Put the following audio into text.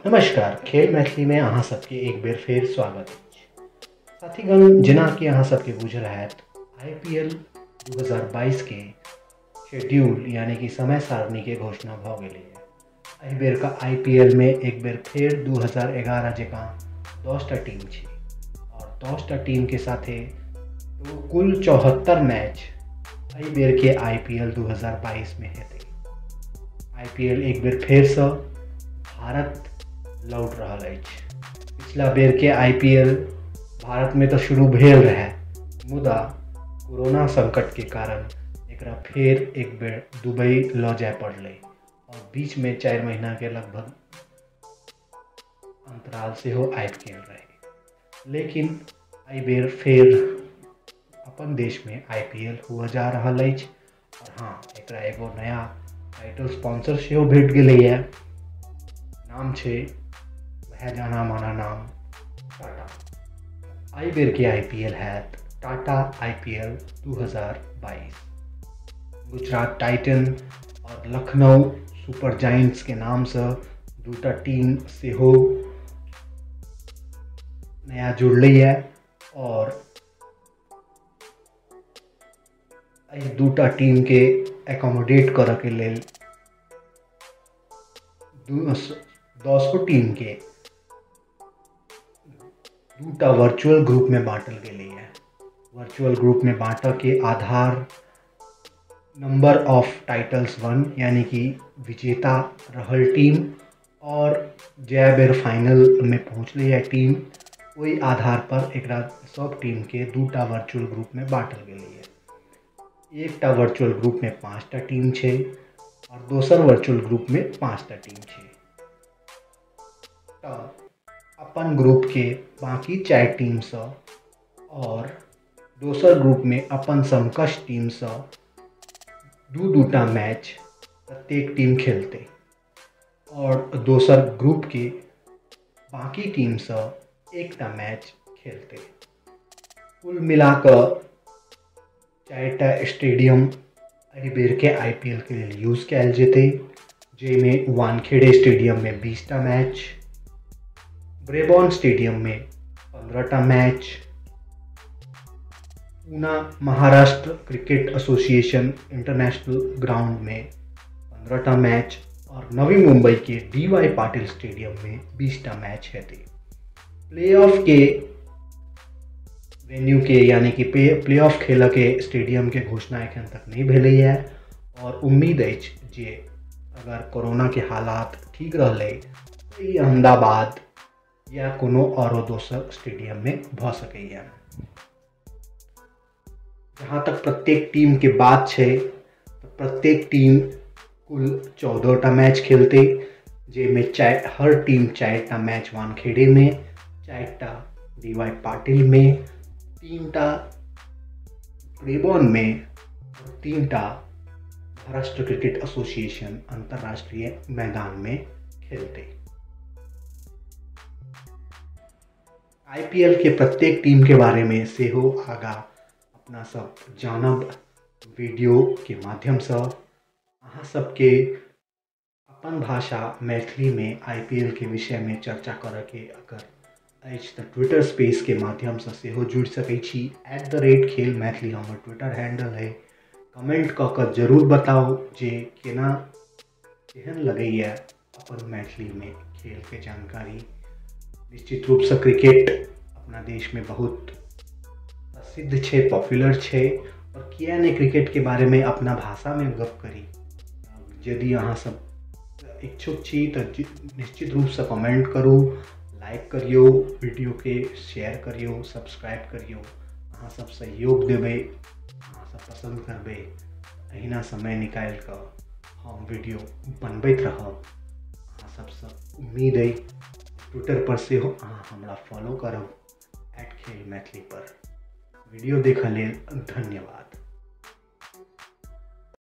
नमस्कार, खेल मैथिली में अहाँ सबके एक बेर फेर स्वागत अछि। साथीगण, जेना कि अहाँ सबके बुझल हैत, IPL 2022 के शेड्यूल यानी कि समय सारणी के घोषणा भऽ गेलैए। एहि बेरका IPL में एक बेर फेर 2011 जकाँ 10टा टीम छै और 10टा टीम के साथे कुल 74 मैच एहि बेर के IPL 2022 में हेतै। IPL एक बेर फेरसँ भारत लौट रहा अछि। पिछला बेर के IPL भारत में तो शुरू भेल रहे, मुदा कोरोना संकट के कारण एकरा फेर एक बेर दुबई लऽ जाय पड़लै और बीच में 4 महीना के लगभग अंतराल से हो आबि गेल रहे। लेकिन एहि बेर फेर अपन देश में IPL हुआ जा रहा अछि और हाँ, एकरा एगो नया टाइटल स्पॉन्सर सेहो भेट गेलैए। नाम छै वह जाना माना नाम टाटा। एहि बेर के IPL हैत टाटा IPL 2022। गुजरात टाइटन और लखनऊ सुपर जायंट्स के नाम से दूटा टीम सेहो नया जुड़लैए और एहि दूटा टीम के एकोमोडेट करऽ के लेल 10 टीम के दूटा वर्चुअल ग्रुप में बांटल गेलै है। वर्चुअल ग्रुप में बांटऽ के आधार नंबर ऑफ टाइटल्स वन यानी कि विजेता रहल टीम और जै बेर फाइनल में पहुँचलै है टीम, ओहि आधार पर एकरा सब टीम के दूटा वर्चुअल ग्रुप में बांटल गेलै है। एकटा वर्चुअल ग्रुप में 5टा टीम छै और दोसर वर्चुअल ग्रुप में 5टा टीम छै। अपन ग्रुप के बाकी 4 टीम से और दोसर ग्रुप में अपन समकक्ष टीम से दूटा मैच प्रत्येक टीम खेलते और दोसर ग्रुप के बाकी टीम से एकटा मैच खेलते। कुल मिलाकर 4टा स्टेडियम एहि बेर के IPL के लिए यूज कैल जेतै, जेमे वानखेड़े स्टेडियम में 20टा मैच, ब्रेबॉर्न स्टेडियम में 15टा match, Poona Maharashtra cricket association international ground में 15टा मैच और नवी मुंबई के DY पाटिल स्टेडियम में 20टा मैच हेतै। प्लेऑफ के वेन्यू के यानी कि प्लेऑफ खेल के स्टेडियम के घोषणा एखन तक नहीं भेलै है और उम्मीद अछि जे अगर कोरोना के हालात ठीक रहलै तो ई अहमदाबाद या कोनो और दोसर स्टेडियम में भऽ सकैए। जहाँ तक प्रत्येक टीम के बात छै तो प्रत्येक टीम कुल 14टा मैच खेलते, जेमे हर टीम 4टा मैच वानखेड़े में, 4टा DY पाटिल में, 3टा ब्रेबॉर्न में और 3टा महाराष्ट्र क्रिकेट एसोसिएशन अंतर्राष्ट्रीय मैदान में खेलते। IPL के प्रत्येक टीम के बारे में सेहो आगा अपना सब जानब वीडियो के माध्यम से। अहाँ सबके अपन भाषा मैथिली में IPL के विषय में चर्चा करऽ के अगर अछि तऽ ट्विटर स्पेस के माध्यम से सेहो जुड़ि सकै छी। @खेल मैथिली हमर ट्विटर हैंडल है। कमेंट कऽ कऽ जरूर बताउ जे केहन लगैए अपन मैथिली में खेल के जानकारी। निश्चित रूप से क्रिकेट अपना देश में बहुत प्रसिद्ध छै, पॉपुलर छै और किया नहीं क्रिकेट के बारे में अपना भाषा में गप करी। यदि अहाँ सब इच्छुक छी तो निश्चित रूप से कमेंट करू, लाइक करियो, वीडियो के शेयर करियो, सब्सक्राइब करियो। अहाँ सब सहयोग देबै, अहाँ सब पसंद करबै, अहिना समय निकालि कऽ हम वीडियो बनबैत रहब। अहाँ सबसँ उम्मीद अइ ट्विटर पर सेहो अहाँ हमरा फॉलो करब @खेल मैथिली पर। वीडियो देखऽ लेल धन्यवाद।